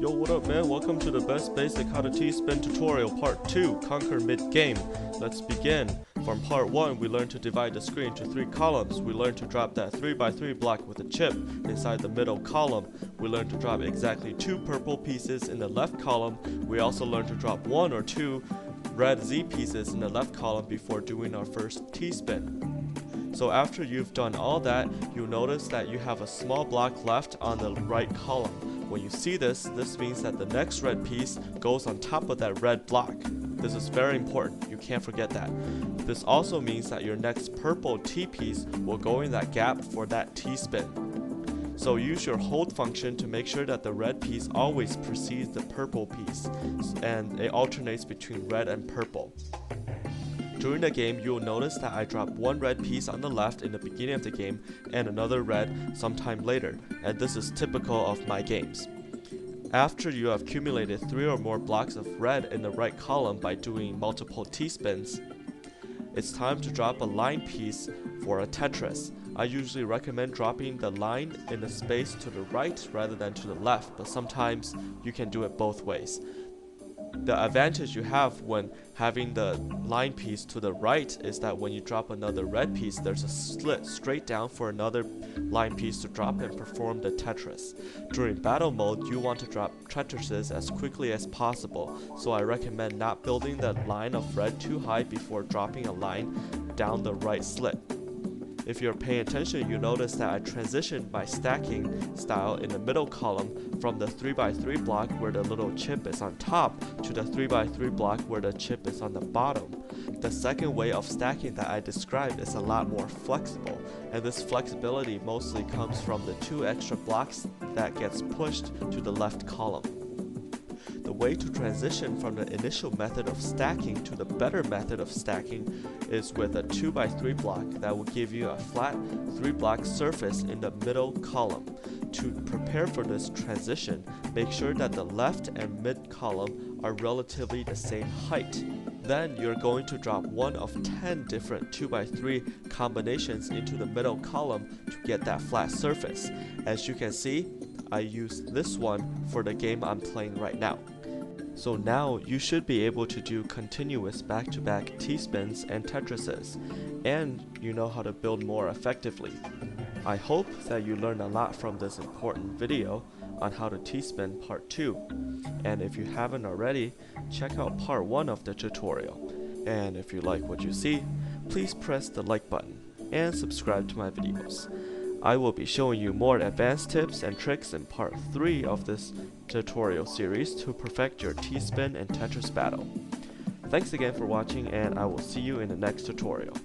Yo, what up, man? Welcome to the best basic how to T-Spin tutorial part 2, conquer mid-game. Let's begin. From part 1, we learned to divide the screen into 3 columns. We learned to drop that 3x3 block with a chip inside the middle column. We learned to drop exactly 2 purple pieces in the left column. We also learned to drop 1 or 2 red Z pieces in the left column before doing our first T-spin. So after you've done all that, you'll notice that you have a small block left on the right column. When you see this means that the next red piece goes on top of that red block. This is very important, you can't forget that. This also means that your next purple T piece will go in that gap for that T-spin. So use your hold function to make sure that the red piece always precedes the purple piece, and it alternates between red and purple. During the game, you'll notice that I drop one red piece on the left in the beginning of the game and another red sometime later, and this is typical of my games. After you have accumulated 3 or more blocks of red in the right column by doing multiple T-spins, it's time to drop a line piece for a Tetris. I usually recommend dropping the line in the space to the right rather than to the left, but sometimes you can do it both ways. The advantage you have when having the line piece to the right is that when you drop another red piece, there's a slit straight down for another line piece to drop and perform the Tetris. During battle mode, you want to drop Tetrises as quickly as possible, so I recommend not building the line of red too high before dropping a line down the right slit. If you're paying attention, you notice that I transitioned my stacking style in the middle column from the 3x3 block where the little chip is on top to the 3x3 block where the chip is on the bottom. The second way of stacking that I described is a lot more flexible, and this flexibility mostly comes from the 2 extra blocks that gets pushed to the left column. The way to transition from the initial method of stacking to the better method of stacking is with a 2x3 block that will give you a flat 3-block surface in the middle column. To prepare for this transition, make sure that the left and mid column are relatively the same height. Then you're going to drop one of 10 different 2x3 combinations into the middle column to get that flat surface. As you can see, I used this one for the game I'm playing right now. So now you should be able to do continuous back-to-back T-spins and Tetrises, and you know how to build more effectively. I hope that you learned a lot from this important video on how to T-spin part 2, and if you haven't already, check out part 1 of the tutorial. And if you like what you see, please press the like button and subscribe to my videos. I will be showing you more advanced tips and tricks in part 3 of this tutorial series to perfect your T-spin and Tetris battle. Thanks again for watching, and I will see you in the next tutorial.